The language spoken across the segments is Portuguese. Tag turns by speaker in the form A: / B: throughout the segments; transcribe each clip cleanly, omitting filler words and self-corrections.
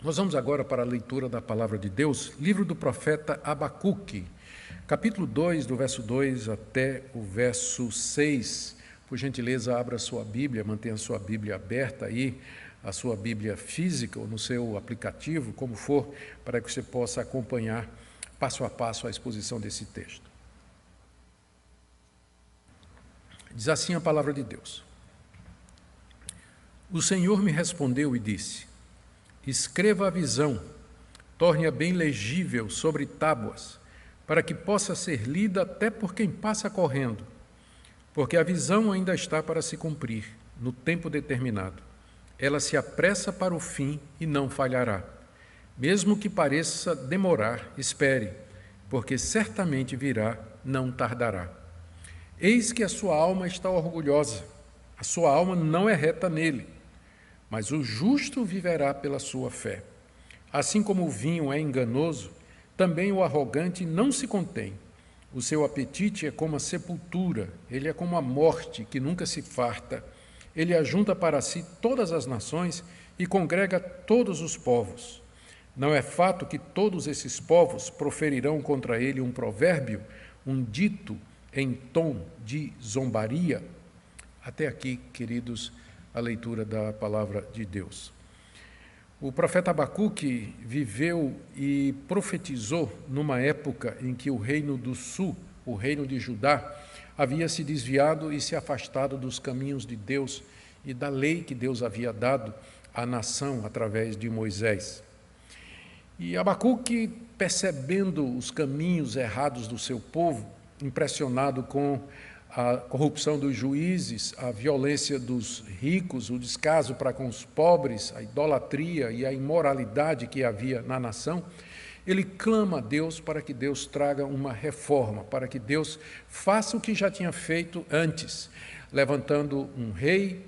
A: Nós vamos agora para a leitura da Palavra de Deus, livro do profeta Abacuque, capítulo 2, do verso 2 até o verso 6. Por gentileza, abra a sua Bíblia, mantenha a sua Bíblia aberta aí, a sua Bíblia física ou no seu aplicativo, como for, para que você possa acompanhar passo a passo a exposição desse texto. Diz assim a Palavra de Deus. O Senhor me respondeu e disse: escreva a visão, torne-a bem legível sobre tábuas, para que possa ser lida até por quem passa correndo, porque a visão ainda está para se cumprir, no tempo determinado. Ela se apressa para o fim e não falhará. Mesmo que pareça demorar, espere, porque certamente virá, não tardará. Eis que a sua alma está orgulhosa, a sua alma não é reta nele, mas o justo viverá pela sua fé. Assim como o vinho é enganoso, também o arrogante não se contém. O seu apetite é como a sepultura, ele é como a morte que nunca se farta. Ele ajunta para si todas as nações e congrega todos os povos. Não é fato que todos esses povos proferirão contra ele um provérbio, um dito em tom de zombaria? Até aqui, queridos, a leitura da Palavra de Deus. O profeta Abacuque viveu e profetizou numa época em que o reino do sul, o reino de Judá, havia se desviado e se afastado dos caminhos de Deus e da lei que Deus havia dado à nação através de Moisés. E Abacuque, percebendo os caminhos errados do seu povo, impressionado com a corrupção dos juízes, a violência dos ricos, o descaso para com os pobres, a idolatria e a imoralidade que havia na nação, ele clama a Deus para que Deus traga uma reforma, para que Deus faça o que já tinha feito antes, levantando um rei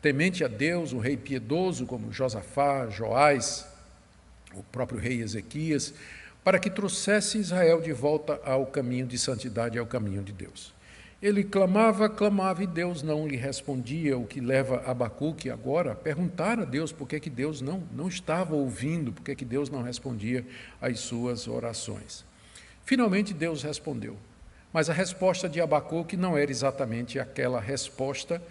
A: temente a Deus, um rei piedoso como Josafá, Joás, o próprio rei Ezequias, para que trouxesse Israel de volta ao caminho de santidade, ao caminho de Deus. Ele clamava e Deus não lhe respondia, o que leva Abacuque agora a perguntar a Deus por que Deus não estava ouvindo, por que Deus não respondia às suas orações. Finalmente Deus respondeu, mas a resposta de Abacuque não era exatamente aquela resposta,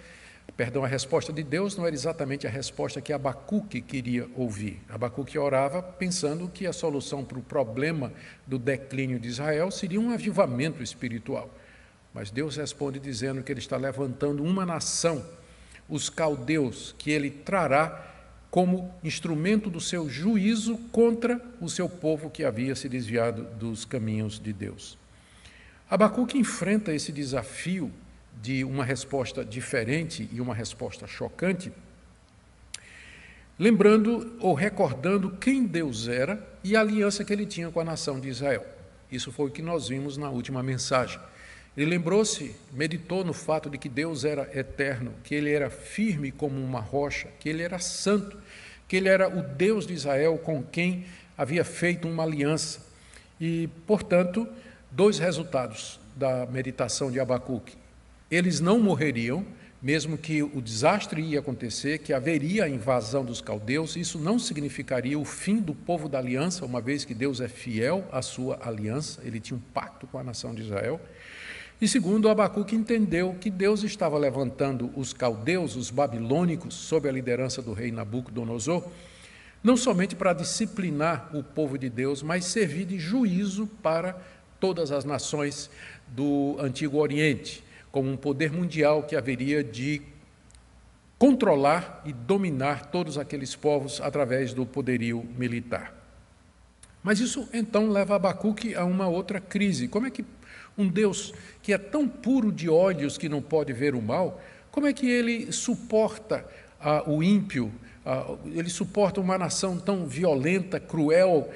A: a resposta de Deus não era exatamente a resposta que Abacuque queria ouvir. Abacuque orava pensando que a solução para o problema do declínio de Israel seria um avivamento espiritual. Mas Deus responde dizendo que ele está levantando uma nação, os caldeus, que ele trará como instrumento do seu juízo contra o seu povo que havia se desviado dos caminhos de Deus. Abacuque enfrenta esse desafio de uma resposta diferente e uma resposta chocante, lembrando ou recordando quem Deus era e a aliança que ele tinha com a nação de Israel. Isso foi o que nós vimos na última mensagem. Ele lembrou-se, meditou no fato de que Deus era eterno, que ele era firme como uma rocha, que ele era santo, que ele era o Deus de Israel com quem havia feito uma aliança. E, portanto, dois resultados da meditação de Abacuque. Eles não morreriam, mesmo que o desastre ia acontecer, que haveria a invasão dos caldeus. Isso não significaria o fim do povo da aliança, uma vez que Deus é fiel à sua aliança, ele tinha um pacto com a nação de Israel. E segundo, Abacuque entendeu que Deus estava levantando os caldeus, os babilônicos, sob a liderança do rei Nabucodonosor, não somente para disciplinar o povo de Deus, mas servir de juízo para todas as nações do Antigo Oriente, como um poder mundial que haveria de controlar e dominar todos aqueles povos através do poderio militar. Mas isso, então, leva Abacuque a uma outra crise. Como é que um Deus que é tão puro de olhos que não pode ver o mal, como é que ele suporta o ímpio, ele suporta uma nação tão violenta, cruel,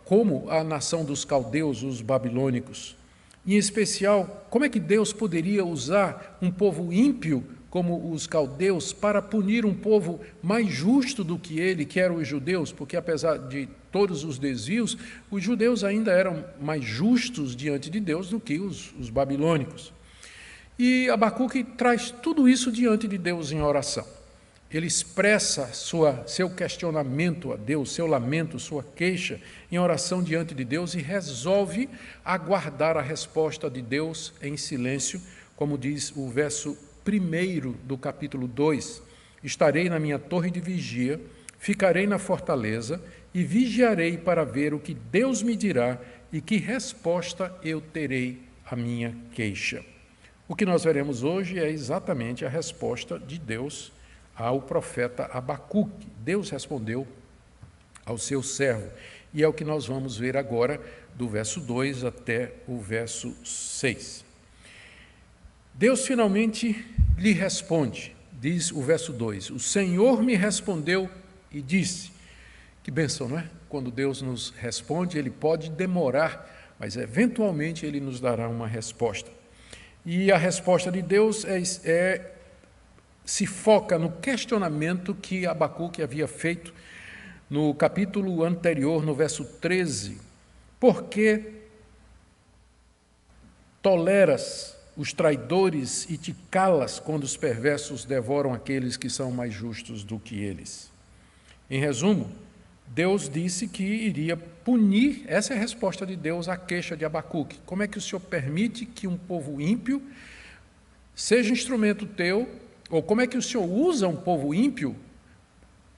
A: como a nação dos caldeus, os babilônicos? Em especial, como é que Deus poderia usar um povo ímpio como os caldeus para punir um povo mais justo do que ele, que eram os judeus? Porque apesar de todos os desvios, os judeus ainda eram mais justos diante de Deus do que os babilônicos. E Abacuque traz tudo isso diante de Deus em oração. ele expressa seu questionamento a Deus, seu lamento, sua queixa, em oração diante de Deus e resolve aguardar a resposta de Deus em silêncio, como diz o verso 1 do capítulo 2. Estarei na minha torre de vigia, ficarei na fortaleza e vigiarei para ver o que Deus me dirá e que resposta eu terei à minha queixa. O que nós veremos hoje é exatamente a resposta de Deus ao profeta Abacuque. Deus respondeu ao seu servo. E é o que nós vamos ver agora, do verso 2 até o verso 6. Deus finalmente lhe responde, diz o verso 2: o Senhor me respondeu e disse. Que bênção, não é? Quando Deus nos responde, Ele pode demorar, mas eventualmente Ele nos dará uma resposta. E a resposta de Deus se foca no questionamento que Abacuque havia feito no capítulo anterior, no verso 13. Por que toleras os traidores e te calas quando os perversos devoram aqueles que são mais justos do que eles? Em resumo, Deus disse que iria punir, essa é a resposta de Deus à queixa de Abacuque. Como é que o Senhor permite que um povo ímpio seja instrumento teu, ou como é que o Senhor usa um povo ímpio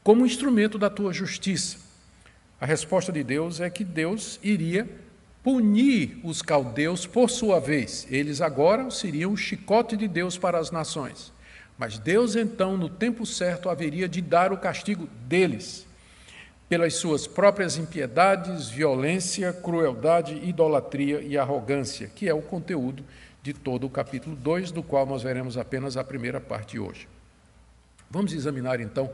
A: como instrumento da tua justiça? A resposta de Deus é que Deus iria punir os caldeus por sua vez. Eles agora seriam o chicote de Deus para as nações. Mas Deus, então, no tempo certo, haveria de dar o castigo deles, pelas suas próprias impiedades, violência, crueldade, idolatria e arrogância, que é o conteúdo de todo o capítulo 2, do qual nós veremos apenas a primeira parte hoje. Vamos examinar, então,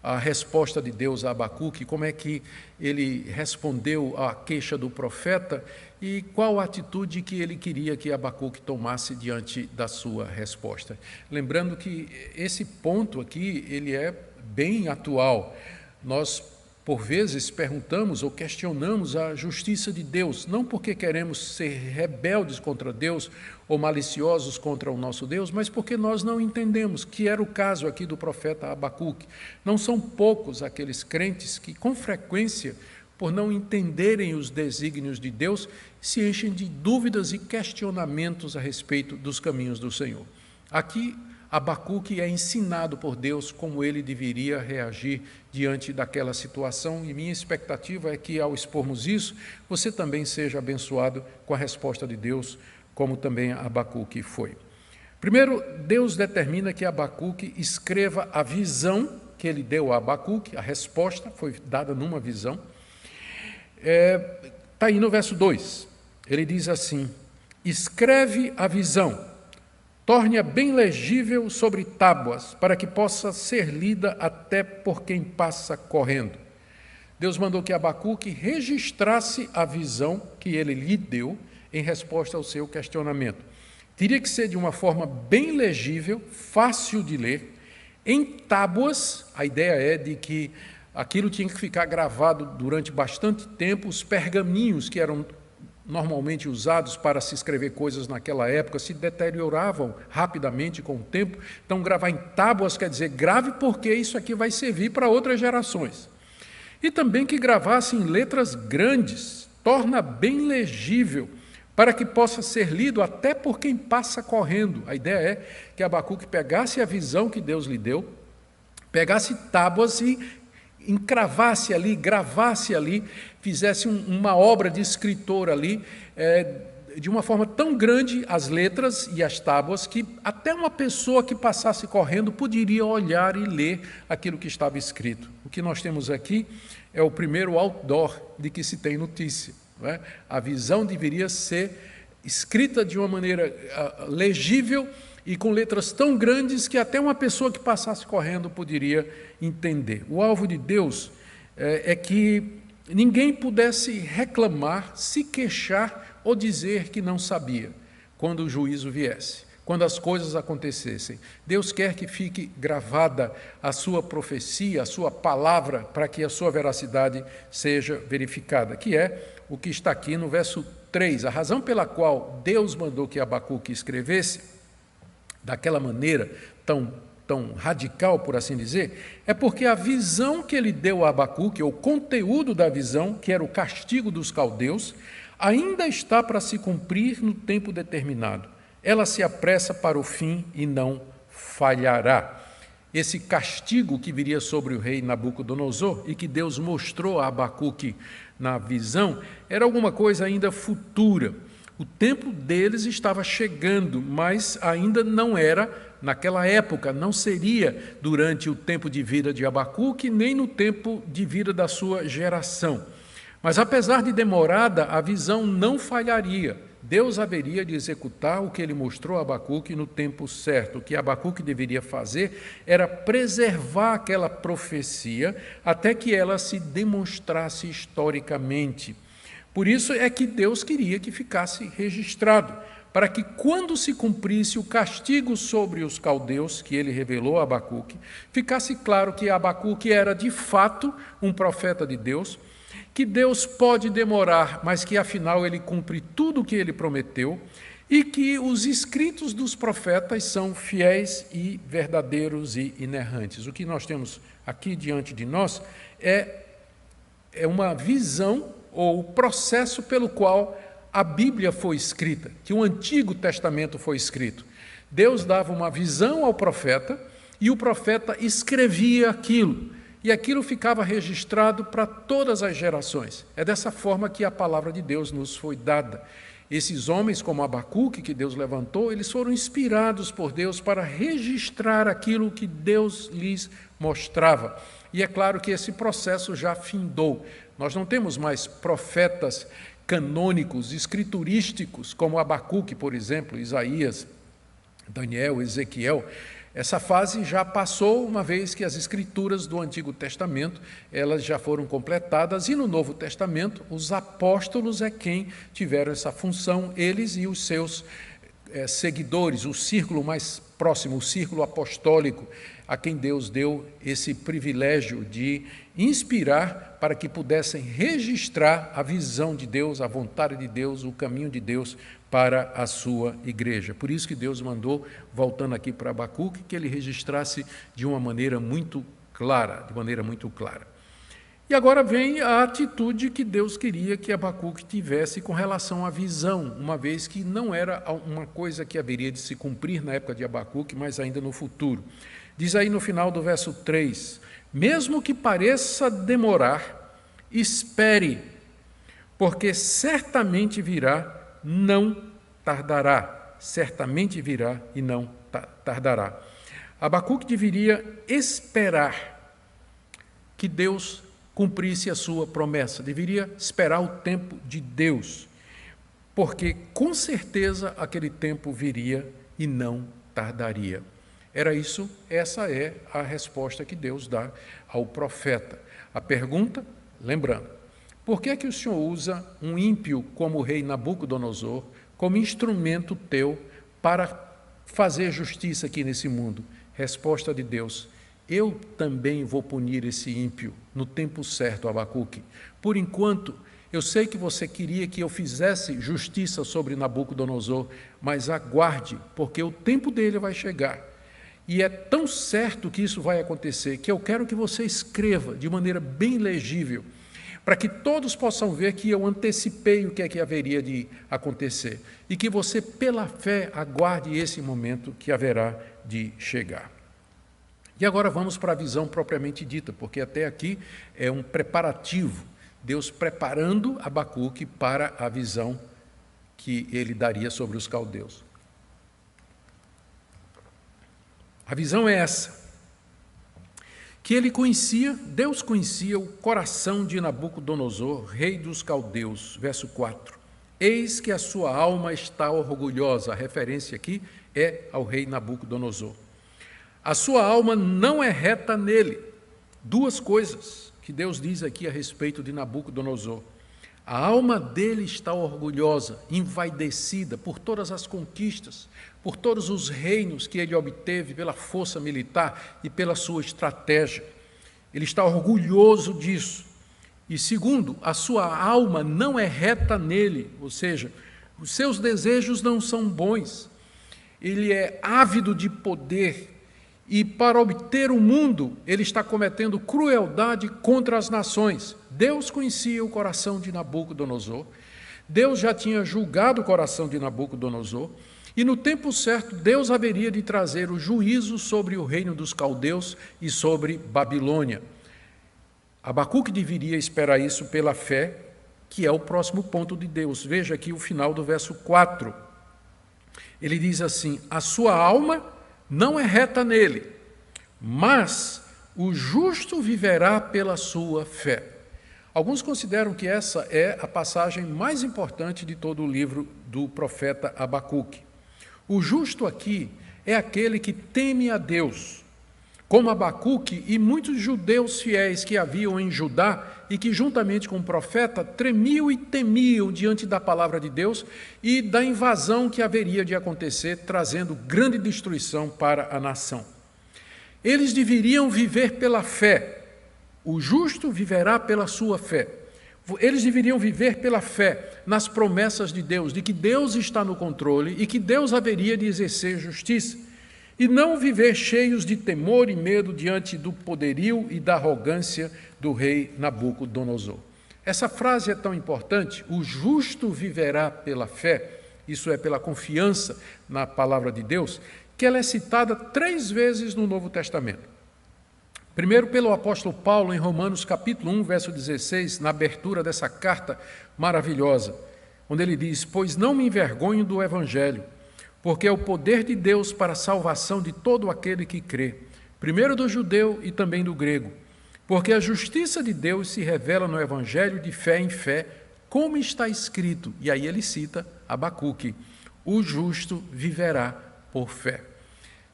A: a resposta de Deus a Abacuque, como é que ele respondeu à queixa do profeta e qual a atitude que ele queria que Abacuque tomasse diante da sua resposta. Lembrando que esse ponto aqui, ele é bem atual. Nós, por vezes, perguntamos ou questionamos a justiça de Deus, não porque queremos ser rebeldes contra Deus ou maliciosos contra o nosso Deus, mas porque nós não entendemos, que era o caso aqui do profeta Abacuque. Não são poucos aqueles crentes que, com frequência, por não entenderem os desígnios de Deus, se enchem de dúvidas e questionamentos a respeito dos caminhos do Senhor. Aqui, Abacuque é ensinado por Deus como ele deveria reagir diante daquela situação, e minha expectativa é que, ao expormos isso, você também seja abençoado com a resposta de Deus, como também Abacuque foi. Primeiro, Deus determina que Abacuque escreva a visão que ele deu a Abacuque, a resposta foi dada numa visão. Está aí no verso 2, ele diz assim: escreve a visão, torne-a bem legível sobre tábuas, para que possa ser lida até por quem passa correndo. Deus mandou que Abacuque registrasse a visão que ele lhe deu em resposta ao seu questionamento. Teria que ser de uma forma bem legível, fácil de ler, em tábuas. A ideia é de que aquilo tinha que ficar gravado durante bastante tempo. Os pergaminhos que eram normalmente usados para se escrever coisas naquela época se deterioravam rapidamente com o tempo. Então, gravar em tábuas quer dizer grave porque isso aqui vai servir para outras gerações. E também que gravasse em letras grandes, torna bem legível, para que possa ser lido até por quem passa correndo. A ideia é que Abacuque pegasse a visão que Deus lhe deu, pegasse tábuas e encravasse ali, gravasse ali, fizesse uma obra de escritor ali, de uma forma tão grande as letras e as tábuas, que até uma pessoa que passasse correndo poderia olhar e ler aquilo que estava escrito. O que nós temos aqui é o primeiro outdoor de que se tem notícia. Não é? A visão deveria ser escrita de uma maneira legível e com letras tão grandes que até uma pessoa que passasse correndo poderia entender. O alvo de Deus é que ninguém pudesse reclamar, se queixar ou dizer que não sabia quando o juízo viesse, quando as coisas acontecessem. Deus quer que fique gravada a sua profecia, a sua palavra, para que a sua veracidade seja verificada, que é o que está aqui no verso 3. A razão pela qual Deus mandou que Abacuque escrevesse daquela maneira tão tão radical, por assim dizer, é porque a visão que ele deu a Abacuque, o conteúdo da visão, que era o castigo dos caldeus, ainda está para se cumprir no tempo determinado. Ela se apressa para o fim e não falhará. Esse castigo que viria sobre o rei Nabucodonosor e que Deus mostrou a Abacuque na visão, era alguma coisa ainda futura. O tempo deles estava chegando, mas ainda não era naquela época, não seria durante o tempo de vida de Abacuque, nem no tempo de vida da sua geração. Mas apesar de demorada, a visão não falharia. Deus haveria de executar o que ele mostrou a Abacuque no tempo certo. O que Abacuque deveria fazer era preservar aquela profecia até que ela se demonstrasse historicamente. Por isso é que Deus queria que ficasse registrado, para que quando se cumprisse o castigo sobre os caldeus, que ele revelou a Abacuque, ficasse claro que Abacuque era de fato um profeta de Deus, que Deus pode demorar, mas que afinal ele cumpre tudo o que ele prometeu, e que os escritos dos profetas são fiéis e verdadeiros e inerrantes. O que nós temos aqui diante de nós é uma visão ou o processo pelo qual a Bíblia foi escrita, que o Antigo Testamento foi escrito. Deus dava uma visão ao profeta e o profeta escrevia aquilo. E aquilo ficava registrado para todas as gerações. É dessa forma que a palavra de Deus nos foi dada. Esses homens, como Abacuque, que Deus levantou, eles foram inspirados por Deus para registrar aquilo que Deus lhes mostrava. E é claro que esse processo já findou. Nós não temos mais profetas canônicos, escriturísticos, como Abacuque, por exemplo, Isaías, Daniel, Ezequiel. Essa fase já passou, uma vez que as escrituras do Antigo Testamento, elas já foram completadas, e no Novo Testamento, os apóstolos é quem tiveram essa função, eles e os seus seguidores, o círculo mais próximo, o círculo apostólico, a quem Deus deu esse privilégio de inspirar para que pudessem registrar a visão de Deus, a vontade de Deus, o caminho de Deus para a sua igreja. Por isso que Deus mandou, voltando aqui para Abacuque, que ele registrasse de uma maneira muito clara, E agora vem a atitude que Deus queria que Abacuque tivesse com relação à visão, uma vez que não era uma coisa que haveria de se cumprir na época de Abacuque, mas ainda no futuro. Diz aí no final do verso 3, mesmo que pareça demorar, espere, porque certamente virá, não tardará. Certamente virá e não tardará. Abacuque deveria esperar que Deus cumprisse a sua promessa, deveria esperar o tempo de Deus, porque com certeza aquele tempo viria e não tardaria. Essa é a resposta que Deus dá ao profeta. A pergunta, lembrando, por que é que o Senhor usa um ímpio como o rei Nabucodonosor como instrumento teu para fazer justiça aqui nesse mundo? Resposta de Deus, eu também vou punir esse ímpio no tempo certo, Abacuque. Por enquanto, eu sei que você queria que eu fizesse justiça sobre Nabucodonosor, mas aguarde, porque o tempo dele vai chegar. E é tão certo que isso vai acontecer, que eu quero que você escreva de maneira bem legível, para que todos possam ver que eu antecipei o que é que haveria de acontecer, e que você, pela fé, aguarde esse momento que haverá de chegar. E agora vamos para a visão propriamente dita, porque até aqui é um preparativo, Deus preparando Abacuque para a visão que ele daria sobre os caldeus. A visão é essa, que Deus conhecia o coração de Nabucodonosor, rei dos caldeus, verso 4. Eis que a sua alma está orgulhosa, a referência aqui é ao rei Nabucodonosor. A sua alma não é reta nele. Duas coisas que Deus diz aqui a respeito de Nabucodonosor. A alma dele está orgulhosa, envaidecida por todas as conquistas, por todos os reinos que ele obteve pela força militar e pela sua estratégia. Ele está orgulhoso disso. E segundo, a sua alma não é reta nele, ou seja, os seus desejos não são bons. Ele é ávido de poder e para obter o mundo, ele está cometendo crueldade contra as nações. Deus conhecia o coração de Nabucodonosor, Deus já tinha julgado o coração de Nabucodonosor, e no tempo certo Deus haveria de trazer o juízo sobre o reino dos caldeus e sobre Babilônia. Abacuque deveria esperar isso pela fé, que é o próximo ponto de Deus. Veja aqui o final do verso 4. Ele diz assim: a sua alma não é reta nele, mas o justo viverá pela sua fé. Alguns consideram que essa é a passagem mais importante de todo o livro do profeta Abacuque. O justo aqui é aquele que teme a Deus, como Abacuque e muitos judeus fiéis que haviam em Judá e que, juntamente com o profeta, tremiam e temiam diante da palavra de Deus e da invasão que haveria de acontecer, trazendo grande destruição para a nação. Eles deveriam viver pela fé. O justo viverá pela sua fé. Eles deveriam viver pela fé nas promessas de Deus, de que Deus está no controle e que Deus haveria de exercer justiça, e não viver cheios de temor e medo diante do poderio e da arrogância do rei Nabucodonosor. Essa frase é tão importante: o justo viverá pela fé, isso é, pela confiança na palavra de Deus, que ela é citada 3 vezes no Novo Testamento. Primeiro, pelo apóstolo Paulo, em Romanos capítulo 1, verso 16, na abertura dessa carta maravilhosa, onde ele diz: pois não me envergonho do evangelho, porque é o poder de Deus para a salvação de todo aquele que crê, primeiro do judeu e também do grego, porque a justiça de Deus se revela no evangelho de fé em fé, como está escrito. E aí ele cita Abacuque: o justo viverá por fé.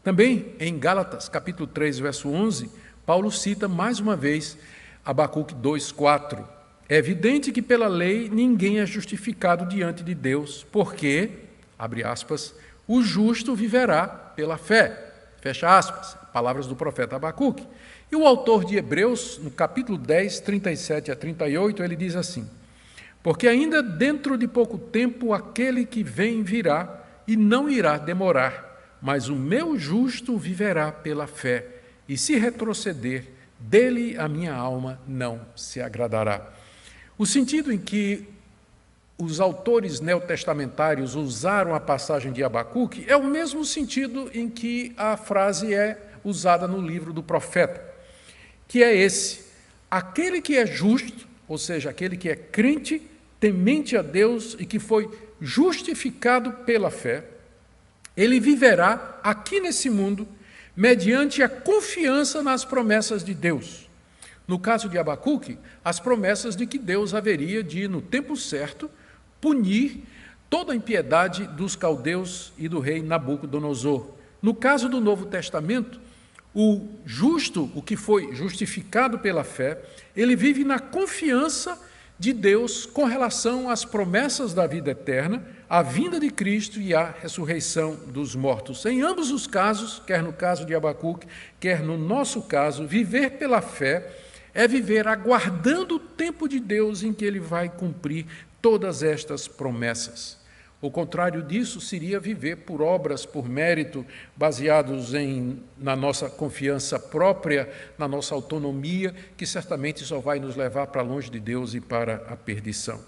A: Também em Gálatas capítulo 3, verso 11, Paulo cita mais uma vez Abacuque 2:4. É evidente que pela lei ninguém é justificado diante de Deus, porque, abre aspas, o justo viverá pela fé, fecha aspas, palavras do profeta Abacuque. E o autor de Hebreus, no capítulo 10, 37 a 38, ele diz assim: porque ainda dentro de pouco tempo aquele que vem virá e não irá demorar, mas o meu justo viverá pela fé, e se retroceder, dele a minha alma não se agradará. O sentido em que os autores neotestamentários usaram a passagem de Abacuque é o mesmo sentido em que a frase é usada no livro do profeta, que é esse: aquele que é justo, ou seja, aquele que é crente, temente a Deus e que foi justificado pela fé, ele viverá aqui nesse mundo mediante a confiança nas promessas de Deus. No caso de Abacuque, as promessas de que Deus haveria de, no tempo certo, punir toda a impiedade dos caldeus e do rei Nabucodonosor. No caso do Novo Testamento, o justo, o que foi justificado pela fé, ele vive na confiança de Deus com relação às promessas da vida eterna, à vinda de Cristo e à ressurreição dos mortos. Em ambos os casos, quer no caso de Abacuque, quer no nosso caso, viver pela fé é viver aguardando o tempo de Deus em que Ele vai cumprir todas estas promessas. O contrário disso seria viver por obras, por mérito, baseados na nossa confiança própria, na nossa autonomia, que certamente só vai nos levar para longe de Deus e para a perdição.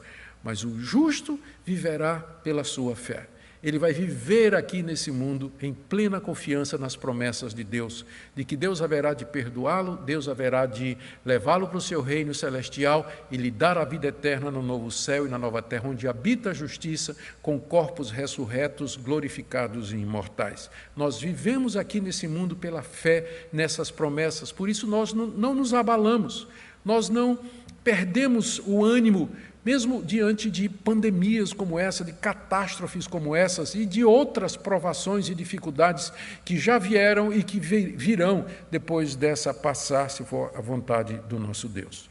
A: Mas o justo viverá pela sua fé. Ele vai viver aqui nesse mundo em plena confiança nas promessas de Deus, de que Deus haverá de perdoá-lo, Deus haverá de levá-lo para o seu reino celestial e lhe dar a vida eterna no novo céu e na nova terra, onde habita a justiça, com corpos ressurretos, glorificados e imortais. Nós vivemos aqui nesse mundo pela fé nessas promessas, por isso nós não nos abalamos, nós não perdemos o ânimo, mesmo diante de pandemias como essa, de catástrofes como essas e de outras provações e dificuldades que já vieram e que virão depois dessa passar, se for a vontade do nosso Deus.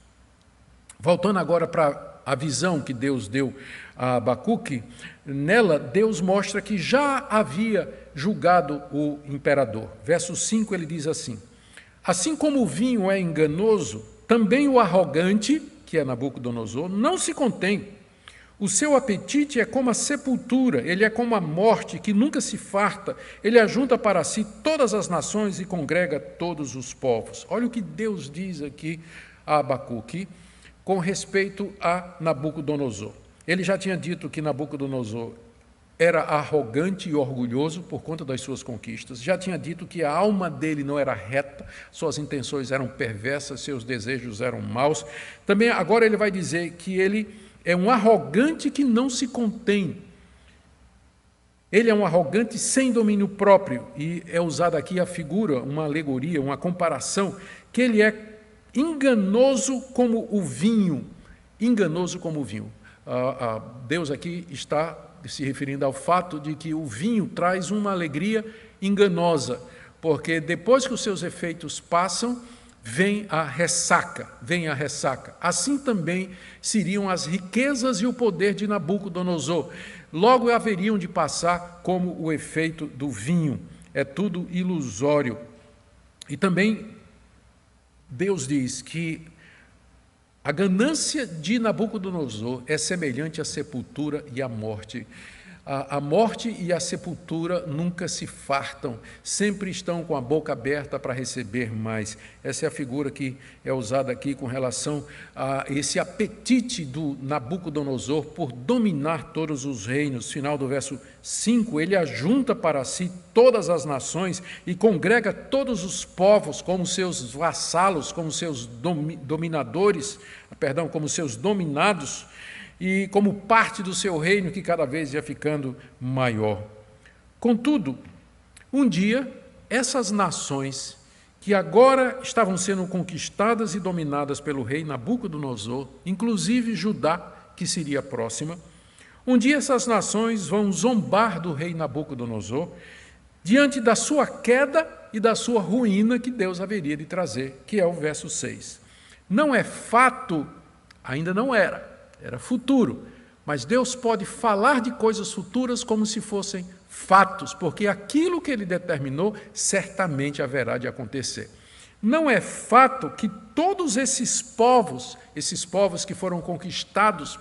A: Voltando agora para a visão que Deus deu a Abacuque, nela Deus mostra que já havia julgado o imperador. Verso 5 ele diz assim: assim como o vinho é enganoso, também o arrogante, que é Nabucodonosor, não se contém. O seu apetite é como a sepultura, ele é como a morte que nunca se farta, ele ajunta para si todas as nações e congrega todos os povos. Olha o que Deus diz aqui a Abacuque com respeito a Nabucodonosor. Ele já tinha dito que Nabucodonosor era arrogante e orgulhoso por conta das suas conquistas, já tinha dito que a alma dele não era reta, suas intenções eram perversas, seus desejos eram maus. Também agora ele vai dizer que ele é um arrogante que não se contém. Ele é um arrogante sem domínio próprio, e é usada aqui a figura, uma alegoria, uma comparação, que ele é enganoso como o vinho. Enganoso como o vinho. Deus aqui está se referindo ao fato de que o vinho traz uma alegria enganosa, porque depois que os seus efeitos passam, vem a ressaca, vem a ressaca. Assim também seriam as riquezas e o poder de Nabucodonosor. Logo haveriam de passar como o efeito do vinho. É tudo ilusório. E também Deus diz que a ganância de Nabucodonosor é semelhante à sepultura e à morte. A morte e a sepultura nunca se fartam, sempre estão com a boca aberta para receber mais. Essa é a figura que é usada aqui com relação a esse apetite do Nabucodonosor por dominar todos os reinos. Final do verso 5, ele ajunta para si todas as nações e congrega todos os povos como seus vassalos, como seus como seus dominados, e como parte do seu reino que cada vez ia ficando maior. Contudo, um dia, essas nações que agora estavam sendo conquistadas e dominadas pelo rei Nabucodonosor, inclusive Judá, que seria próxima, um dia essas nações vão zombar do rei Nabucodonosor diante da sua queda e da sua ruína que Deus haveria de trazer, que é o verso 6. Não é fato, ainda não era futuro, mas Deus pode falar de coisas futuras como se fossem fatos, porque aquilo que Ele determinou certamente haverá de acontecer. Não é fato que todos esses povos que foram conquistados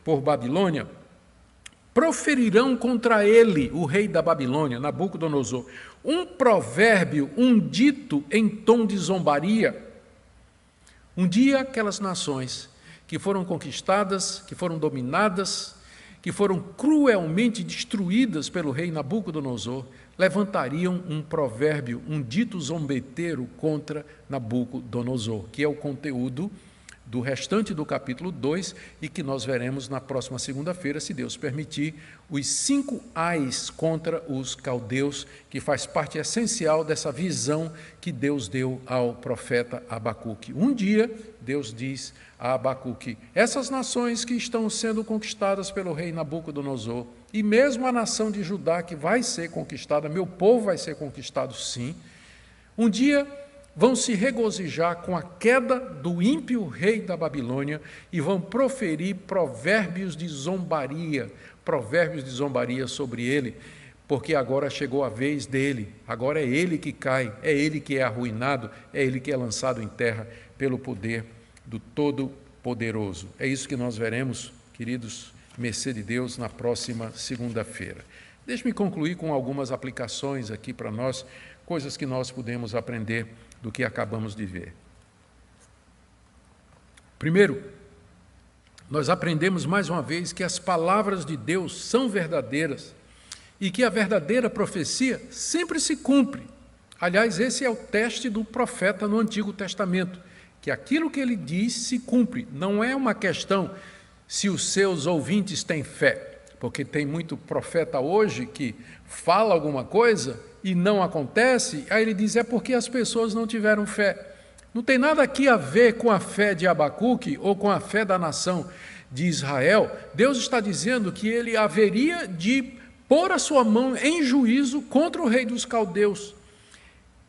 A: por Babilônia, proferirão contra ele, o rei da Babilônia, Nabucodonosor, um provérbio, um dito em tom de zombaria. Um dia aquelas nações que foram conquistadas, que foram dominadas, que foram cruelmente destruídas pelo rei Nabucodonosor, levantariam um provérbio, um dito zombeteiro contra Nabucodonosor, que é o conteúdo do restante do capítulo 2 e que nós veremos na próxima segunda-feira, se Deus permitir, os 5 ais contra os caldeus, que faz parte essencial dessa visão que Deus deu ao profeta Abacuque. Um dia, Deus diz a Abacuque, essas nações que estão sendo conquistadas pelo rei Nabucodonosor, e mesmo a nação de Judá que vai ser conquistada, meu povo vai ser conquistado sim, um dia vão se regozijar com a queda do ímpio rei da Babilônia e vão proferir provérbios de zombaria sobre ele, porque agora chegou a vez dele, agora é ele que cai, é ele que é arruinado, é ele que é lançado em terra pelo poder do Todo-Poderoso. É isso que nós veremos, queridos, mercê de Deus, na próxima segunda-feira. Deixe-me concluir com algumas aplicações aqui para nós, coisas que nós podemos aprender do que acabamos de ver. Primeiro, nós aprendemos mais uma vez que as palavras de Deus são verdadeiras e que a verdadeira profecia sempre se cumpre. Aliás, esse é o teste do profeta no Antigo Testamento, que aquilo que ele diz se cumpre. Não é uma questão se os seus ouvintes têm fé, porque tem muito profeta hoje que fala alguma coisa e não acontece, aí ele diz, é porque as pessoas não tiveram fé. Não tem nada aqui a ver com a fé de Abacuque ou com a fé da nação de Israel. Deus está dizendo que ele haveria de pôr a sua mão em juízo contra o rei dos caldeus.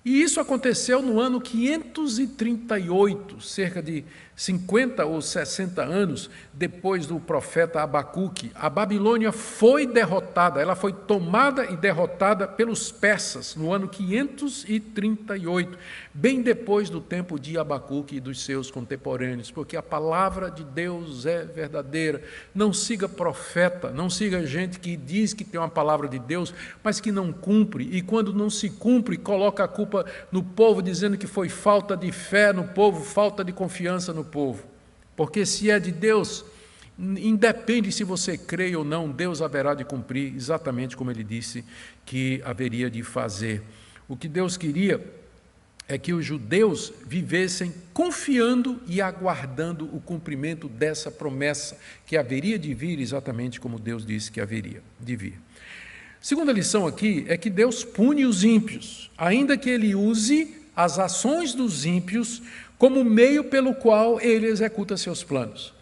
A: E isso aconteceu no ano 538, cerca de 50 ou 60 anos depois do profeta Abacuque. A Babilônia foi derrotada, ela foi tomada e derrotada pelos persas no ano 538, bem depois do tempo de Abacuque e dos seus contemporâneos, porque a palavra de Deus é verdadeira. Não siga profeta, não siga gente que diz que tem uma palavra de Deus, mas que não cumpre, e quando não se cumpre, coloca a culpa no povo, dizendo que foi falta de fé no povo, falta de confiança no povo. Porque se é de Deus, independe se você crê ou não, Deus haverá de cumprir exatamente como ele disse que haveria de fazer. O que Deus queria é que os judeus vivessem confiando e aguardando o cumprimento dessa promessa que haveria de vir exatamente como Deus disse que haveria de vir. Segunda lição aqui é que Deus pune os ímpios, ainda que ele use as ações dos ímpios como meio pelo qual ele executa seus planos.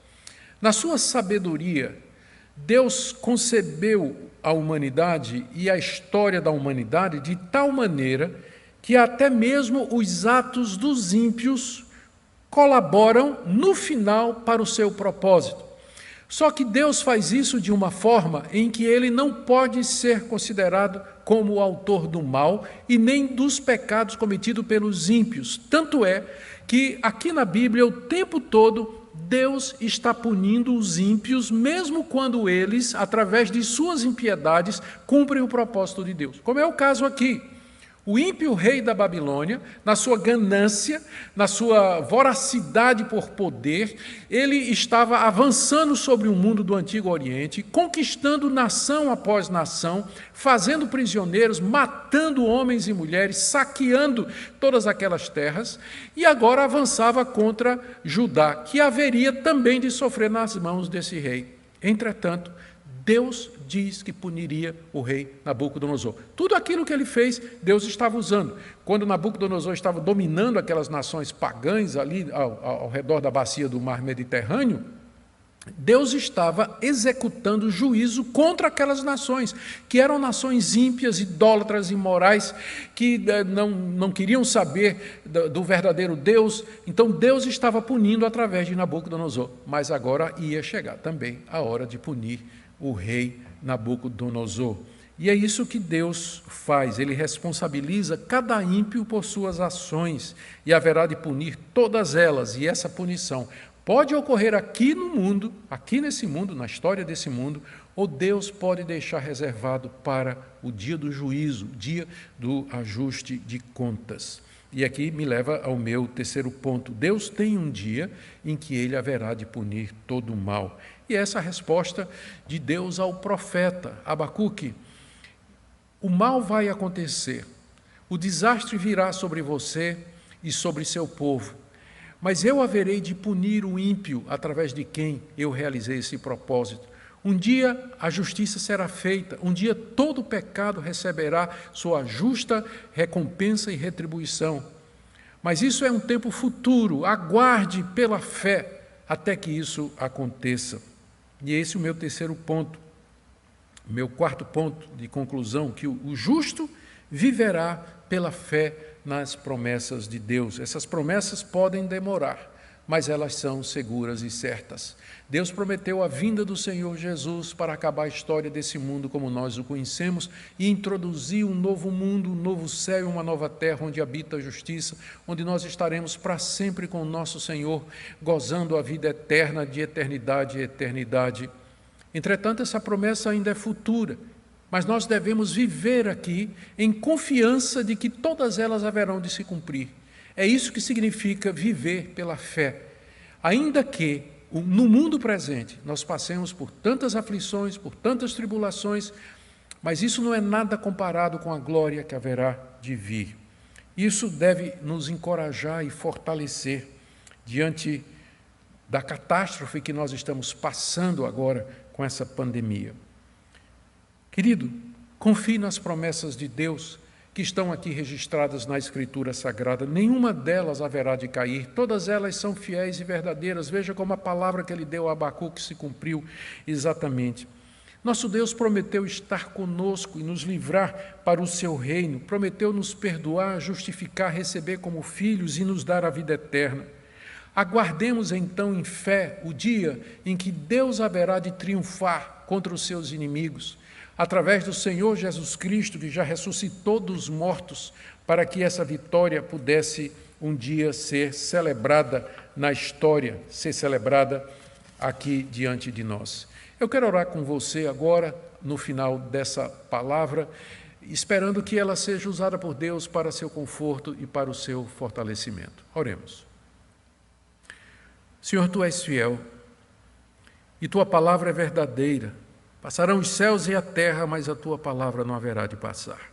A: Na sua sabedoria, Deus concebeu a humanidade e a história da humanidade de tal maneira que até mesmo os atos dos ímpios colaboram no final para o seu propósito. Só que Deus faz isso de uma forma em que ele não pode ser considerado como o autor do mal e nem dos pecados cometidos pelos ímpios. Tanto é que aqui na Bíblia, o tempo todo, Deus está punindo os ímpios, mesmo quando eles, através de suas impiedades, cumprem o propósito de Deus. Como é o caso aqui. O ímpio rei da Babilônia, na sua ganância, na sua voracidade por poder, ele estava avançando sobre o mundo do Antigo Oriente, conquistando nação após nação, fazendo prisioneiros, matando homens e mulheres, saqueando todas aquelas terras, e agora avançava contra Judá, que haveria também de sofrer nas mãos desse rei. Entretanto, Deus diz que puniria o rei Nabucodonosor. Tudo aquilo que ele fez, Deus estava usando. Quando Nabucodonosor estava dominando aquelas nações pagãs ali ao redor da bacia do mar Mediterrâneo, Deus estava executando juízo contra aquelas nações, que eram nações ímpias, idólatras, imorais, que não queriam saber do verdadeiro Deus. Então Deus estava punindo através de Nabucodonosor. Mas agora ia chegar também a hora de punir o rei Nabucodonosor. E é isso que Deus faz, ele responsabiliza cada ímpio por suas ações e haverá de punir todas elas, e essa punição pode ocorrer aqui no mundo, aqui nesse mundo, na história desse mundo, ou Deus pode deixar reservado para o dia do juízo, o dia do ajuste de contas. E aqui me leva ao meu terceiro ponto. Deus tem um dia em que ele haverá de punir todo o mal. E essa é a resposta de Deus ao profeta Abacuque. O mal vai acontecer, o desastre virá sobre você e sobre seu povo, mas eu haverei de punir o ímpio através de quem eu realizei esse propósito. Um dia a justiça será feita, um dia todo pecado receberá sua justa recompensa e retribuição. Mas isso é um tempo futuro, aguarde pela fé até que isso aconteça. E esse é o meu terceiro ponto. O meu quarto ponto de conclusão, que o justo viverá pela fé nas promessas de Deus. Essas promessas podem demorar, mas elas são seguras e certas. Deus prometeu a vinda do Senhor Jesus para acabar a história desse mundo como nós o conhecemos e introduzir um novo mundo, um novo céu e uma nova terra onde habita a justiça, onde nós estaremos para sempre com o nosso Senhor, gozando a vida eterna de eternidade e eternidade. Entretanto, essa promessa ainda é futura, mas nós devemos viver aqui em confiança de que todas elas haverão de se cumprir. É isso que significa viver pela fé. Ainda que no mundo presente nós passemos por tantas aflições, por tantas tribulações, mas isso não é nada comparado com a glória que haverá de vir. Isso deve nos encorajar e fortalecer diante da catástrofe que nós estamos passando agora com essa pandemia. Querido, confie nas promessas de Deus que estão aqui registradas na Escritura Sagrada. Nenhuma delas haverá de cair, todas elas são fiéis e verdadeiras. Veja como a palavra que ele deu a Abacuque se cumpriu exatamente. Nosso Deus prometeu estar conosco e nos livrar para o seu reino, prometeu nos perdoar, justificar, receber como filhos e nos dar a vida eterna. Aguardemos então em fé o dia em que Deus haverá de triunfar contra os seus inimigos, através do Senhor Jesus Cristo, que já ressuscitou dos mortos, para que essa vitória pudesse um dia ser celebrada na história, ser celebrada aqui diante de nós. Eu quero orar com você agora, no final dessa palavra, esperando que ela seja usada por Deus para seu conforto e para o seu fortalecimento. Oremos. Senhor, Tu és fiel e Tua palavra é verdadeira. Passarão os céus e a terra, mas a Tua palavra não haverá de passar.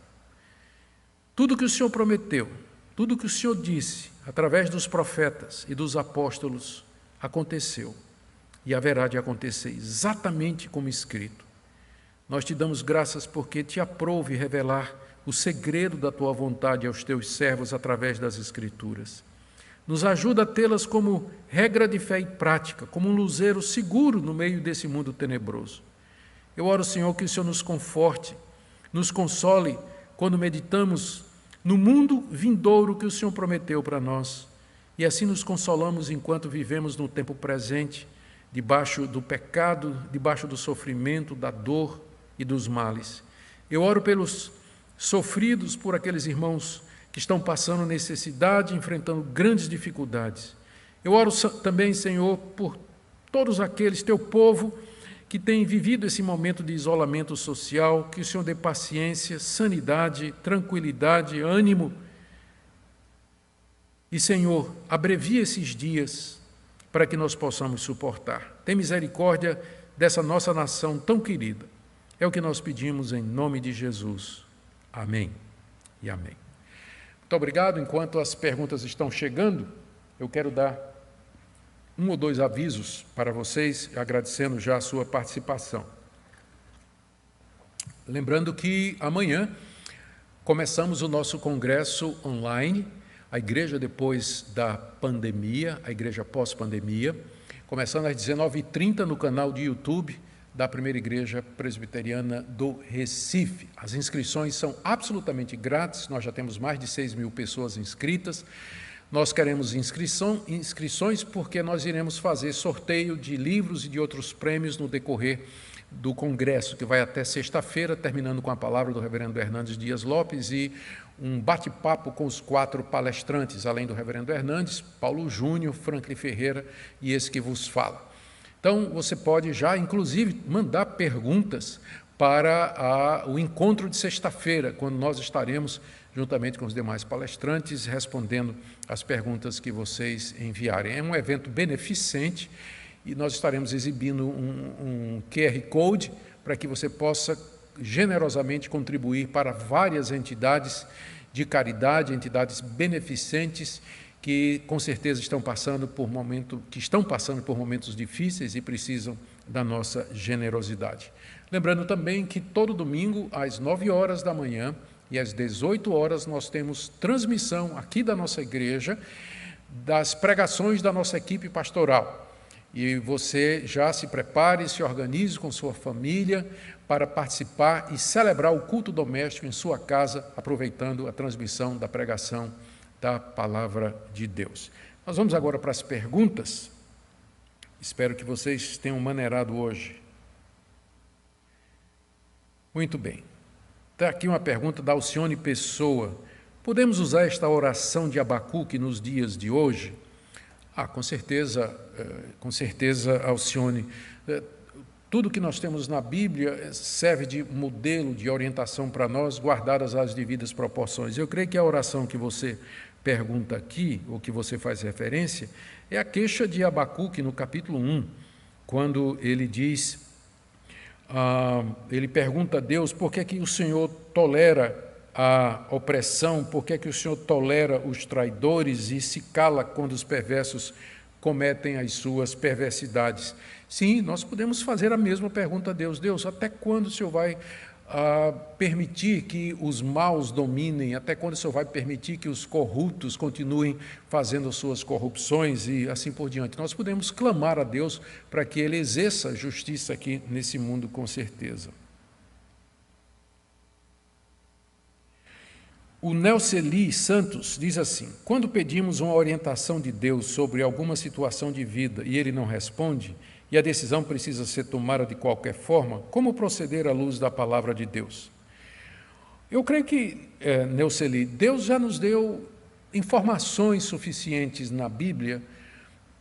A: Tudo que o Senhor prometeu, tudo que o Senhor disse, através dos profetas e dos apóstolos, aconteceu e haverá de acontecer exatamente como escrito. Nós te damos graças porque te aprouve revelar o segredo da Tua vontade aos Teus servos através das Escrituras. Nos ajuda a tê-las como regra de fé e prática, como um luzeiro seguro no meio desse mundo tenebroso. Eu oro, Senhor, que o Senhor nos conforte, nos console quando meditamos no mundo vindouro que o Senhor prometeu para nós, e assim nos consolamos enquanto vivemos no tempo presente, debaixo do pecado, debaixo do sofrimento, da dor e dos males. Eu oro pelos sofridos, por aqueles irmãos que estão passando necessidade, enfrentando grandes dificuldades. Eu oro também, Senhor, por todos aqueles, Teu povo, que tem vivido esse momento de isolamento social, que o Senhor dê paciência, sanidade, tranquilidade, ânimo. E, Senhor, abrevia esses dias para que nós possamos suportar. Tem misericórdia dessa nossa nação tão querida. É o que nós pedimos em nome de Jesus. Amém e amém. Muito obrigado. Enquanto as perguntas estão chegando, eu quero dar um ou dois avisos para vocês, agradecendo já a sua participação. Lembrando que amanhã começamos o nosso congresso online, a igreja depois da pandemia, a igreja pós-pandemia, começando às 19h30 no canal de YouTube da Primeira Igreja Presbiteriana do Recife. As inscrições são absolutamente grátis, nós já temos mais de 6.000 pessoas inscritas. Nós queremos inscrições porque nós iremos fazer sorteio de livros e de outros prêmios no decorrer do congresso, que vai até sexta-feira, terminando com a palavra do reverendo Hernandes Dias Lopes e um bate-papo com os 4 palestrantes, além do reverendo Hernandes, Paulo Júnior, Franklin Ferreira e esse que vos fala. Então, você pode já, inclusive, mandar perguntas para o encontro de sexta-feira, quando nós estaremos, juntamente com os demais palestrantes, respondendo as perguntas que vocês enviarem. É um evento beneficente e nós estaremos exibindo um QR Code para que você possa generosamente contribuir para várias entidades de caridade, entidades beneficentes que com certeza estão passando por momentos difíceis e precisam da nossa generosidade. Lembrando também que todo domingo, às 9h da manhã e às 18h, nós temos transmissão aqui da nossa igreja das pregações da nossa equipe pastoral. E você já se prepare, se organize com sua família para participar e celebrar o culto doméstico em sua casa, aproveitando a transmissão da pregação da Palavra de Deus. Nós vamos agora para as perguntas. Espero que vocês tenham maneirado hoje. Muito bem. Está aqui uma pergunta da Alcione Pessoa. Podemos usar esta oração de Abacuque nos dias de hoje? Com certeza, Alcione. Tudo que nós temos na Bíblia serve de modelo, de orientação para nós, guardadas as devidas proporções. Eu creio que a oração que você pergunta aqui, ou que você faz referência, é a queixa de Abacuque no capítulo 1, quando ele diz, ele pergunta a Deus por que o Senhor tolera a opressão, por que o Senhor tolera os traidores e se cala quando os perversos cometem as suas perversidades. Sim, nós podemos fazer a mesma pergunta a Deus. Deus, até quando o Senhor vai permitir que os maus dominem? Até quando o Senhor vai permitir que os corruptos continuem fazendo suas corrupções e assim por diante? Nós podemos clamar a Deus para que Ele exerça justiça aqui nesse mundo, com certeza. O Nelceli Santos diz assim: quando pedimos uma orientação de Deus sobre alguma situação de vida e Ele não responde, e a decisão precisa ser tomada de qualquer forma, como proceder à luz da palavra de Deus? Eu creio que, Nelceli, Deus já nos deu informações suficientes na Bíblia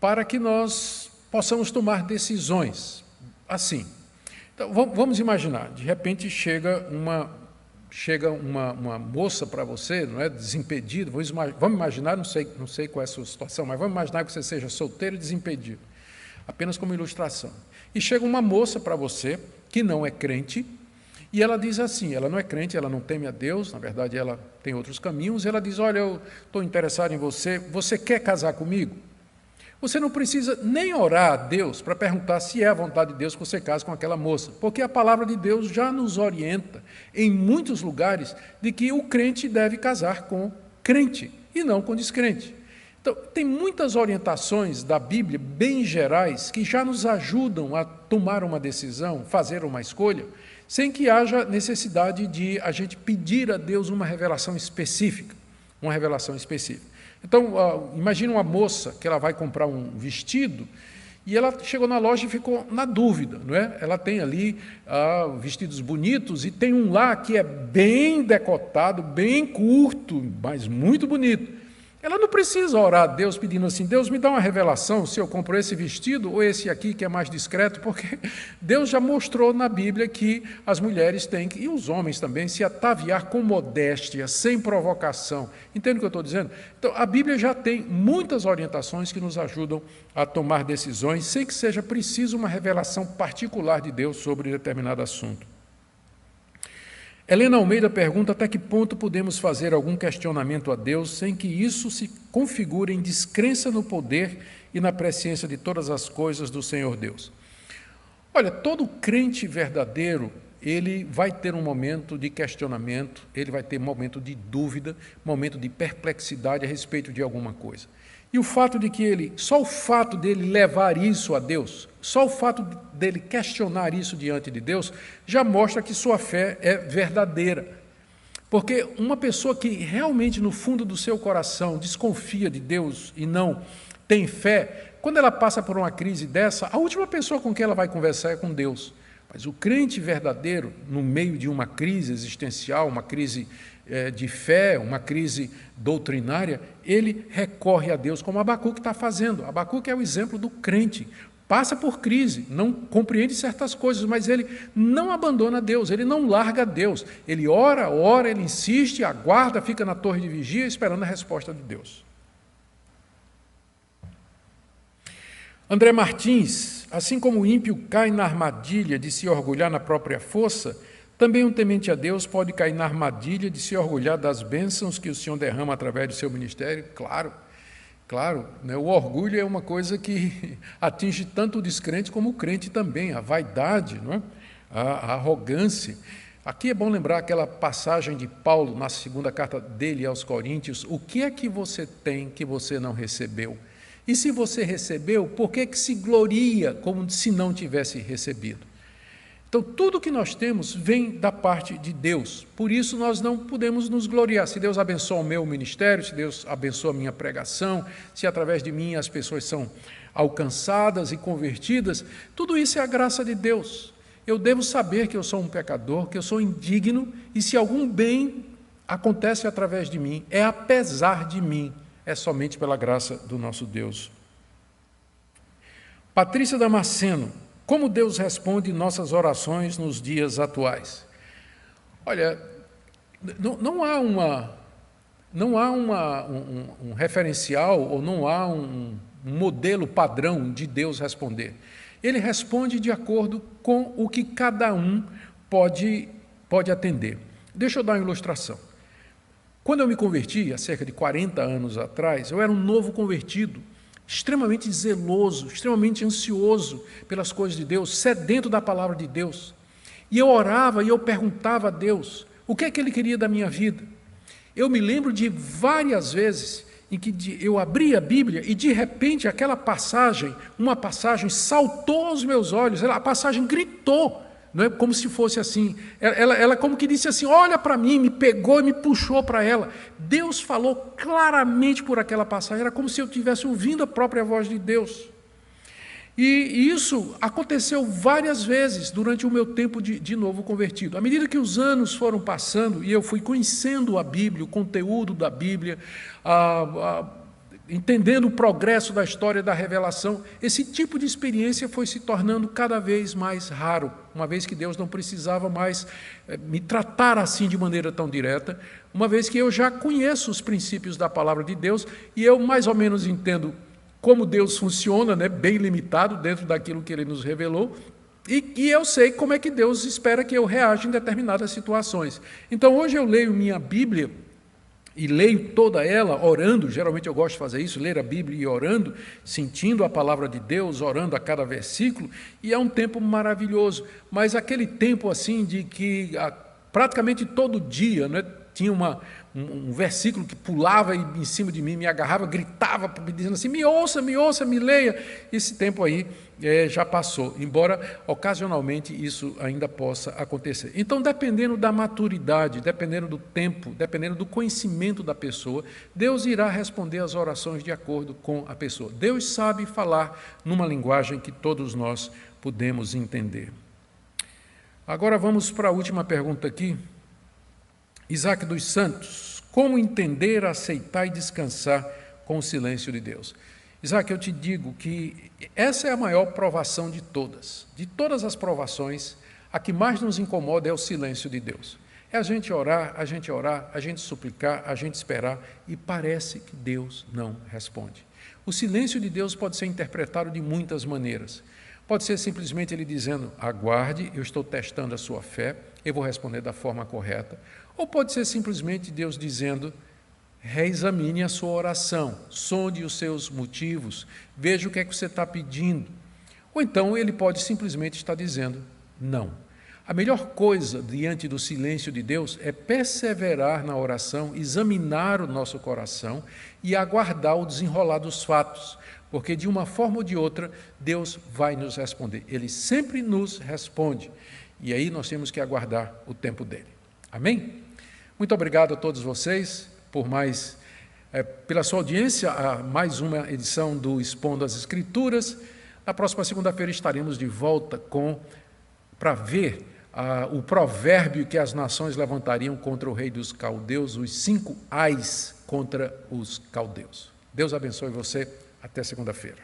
A: para que nós possamos tomar decisões assim. Então, vamos imaginar, de repente chega uma moça para você, não é, desimpedida. Vamos imaginar, não sei qual é a sua situação, mas vamos imaginar que você seja solteiro e desimpedido, apenas como ilustração. E chega uma moça para você, que não é crente, e ela diz assim, ela não é crente, ela não teme a Deus, na verdade ela tem outros caminhos, ela diz: olha, eu estou interessado em você, você quer casar comigo? Você não precisa nem orar a Deus para perguntar se é a vontade de Deus que você case com aquela moça, porque a palavra de Deus já nos orienta, em muitos lugares, de que o crente deve casar com crente e não com descrente. Então, tem muitas orientações da Bíblia, bem gerais, que já nos ajudam a tomar uma decisão, fazer uma escolha, sem que haja necessidade de a gente pedir a Deus uma revelação específica. Então, imagine uma moça que ela vai comprar um vestido e ela chegou na loja e ficou na dúvida, não é? Ela tem ali vestidos bonitos e tem um lá que é bem decotado, bem curto, mas muito bonito. Ela não precisa orar a Deus pedindo assim: Deus, me dá uma revelação se eu compro esse vestido ou esse aqui que é mais discreto, porque Deus já mostrou na Bíblia que as mulheres têm que, e os homens também, se ataviar com modéstia, sem provocação. Entende o que eu estou dizendo? Então, a Bíblia já tem muitas orientações que nos ajudam a tomar decisões, sem que seja preciso uma revelação particular de Deus sobre determinado assunto. Helena Almeida pergunta até que ponto podemos fazer algum questionamento a Deus sem que isso se configure em descrença no poder e na presciência de todas as coisas do Senhor Deus. Olha, todo crente verdadeiro, ele vai ter um momento de questionamento, ele vai ter um momento de dúvida, momento de perplexidade a respeito de alguma coisa. E o fato de que só o fato dele levar isso a Deus, só o fato dele questionar isso diante de Deus, já mostra que sua fé é verdadeira. Porque uma pessoa que realmente no fundo do seu coração desconfia de Deus e não tem fé, quando ela passa por uma crise dessa, a última pessoa com quem ela vai conversar é com Deus. Mas o crente verdadeiro, no meio de uma crise existencial, uma crise de fé, uma crise doutrinária, ele recorre a Deus, como Abacuque está fazendo. Abacuque é o exemplo do crente. Passa por crise, não compreende certas coisas, mas ele não abandona Deus, ele não larga Deus. Ele ora, ele insiste, aguarda, fica na torre de vigia esperando a resposta de Deus. André Martins: assim como o ímpio cai na armadilha de se orgulhar na própria força, também um temente a Deus pode cair na armadilha de se orgulhar das bênçãos que o Senhor derrama através do seu ministério. Claro, né? O orgulho é uma coisa que atinge tanto o descrente como o crente também, a vaidade, não é? A arrogância. Aqui é bom lembrar aquela passagem de Paulo na segunda carta dele aos Coríntios: o que é que você tem que você não recebeu? E se você recebeu, por que se gloria como se não tivesse recebido? Então, tudo que nós temos vem da parte de Deus. Por isso, nós não podemos nos gloriar. Se Deus abençoa o meu ministério, se Deus abençoa a minha pregação, se através de mim as pessoas são alcançadas e convertidas, tudo isso é a graça de Deus. Eu devo saber que eu sou um pecador, que eu sou indigno, e se algum bem acontece através de mim, é apesar de mim, é somente pela graça do nosso Deus. Patrícia Damasceno: como Deus responde nossas orações nos dias atuais? Olha, não há um referencial ou não há um modelo padrão de Deus responder. Ele responde de acordo com o que cada um pode atender. Deixa eu dar uma ilustração. Quando eu me converti, há cerca de 40 anos atrás, eu era um novo convertido, extremamente zeloso, extremamente ansioso pelas coisas de Deus, sedento da palavra de Deus. E eu orava e eu perguntava a Deus o que é que Ele queria da minha vida. Eu me lembro de várias vezes em que eu abri a Bíblia e, de repente, aquela passagem, uma passagem saltou aos meus olhos, a passagem gritou, não é? Como se fosse assim, ela como que disse assim, olha para mim, me pegou e me puxou para ela. Deus falou claramente por aquela passagem, era como se eu estivesse ouvindo a própria voz de Deus. E isso aconteceu várias vezes durante o meu tempo de novo convertido. À medida que os anos foram passando e eu fui conhecendo a Bíblia, o conteúdo da Bíblia, entendendo o progresso da história da revelação, esse tipo de experiência foi se tornando cada vez mais raro, uma vez que Deus não precisava mais me tratar assim de maneira tão direta, uma vez que eu já conheço os princípios da palavra de Deus e eu mais ou menos entendo como Deus funciona, né, bem limitado dentro daquilo que Ele nos revelou, e eu sei como é que Deus espera que eu reaja em determinadas situações. Então, hoje eu leio minha Bíblia, e leio toda ela orando, geralmente eu gosto de fazer isso, ler a Bíblia e orando, sentindo a palavra de Deus, orando a cada versículo, e é um tempo maravilhoso, mas aquele tempo assim de que praticamente todo dia, né, tinha um versículo que pulava em cima de mim, me agarrava, gritava, dizendo assim, me ouça, me leia. Esse tempo aí já passou, embora ocasionalmente isso ainda possa acontecer. Então, dependendo da maturidade, dependendo do tempo, dependendo do conhecimento da pessoa, Deus irá responder às orações de acordo com a pessoa. Deus sabe falar numa linguagem que todos nós podemos entender. Agora vamos para a última pergunta aqui. Isaac dos Santos, como entender, aceitar e descansar com o silêncio de Deus? Isaac, eu te digo que essa é a maior provação de todas. De todas as provações, a que mais nos incomoda é o silêncio de Deus. É a gente orar, a gente suplicar, a gente esperar, e parece que Deus não responde. O silêncio de Deus pode ser interpretado de muitas maneiras. Pode ser simplesmente Ele dizendo, aguarde, eu estou testando a sua fé, eu vou responder da forma correta. Ou pode ser simplesmente Deus dizendo, reexamine a sua oração, sonde os seus motivos, veja o que é que você está pedindo. Ou então Ele pode simplesmente estar dizendo, não. A melhor coisa diante do silêncio de Deus é perseverar na oração, examinar o nosso coração e aguardar o desenrolar dos fatos, porque de uma forma ou de outra Deus vai nos responder. Ele sempre nos responde e aí nós temos que aguardar o tempo dele. Amém? Muito obrigado a todos vocês pela sua audiência a mais uma edição do Expondo as Escrituras. Na próxima segunda-feira estaremos de volta para ver o provérbio que as nações levantariam contra o rei dos caldeus, os 5 ais contra os caldeus. Deus abençoe você. Até segunda-feira.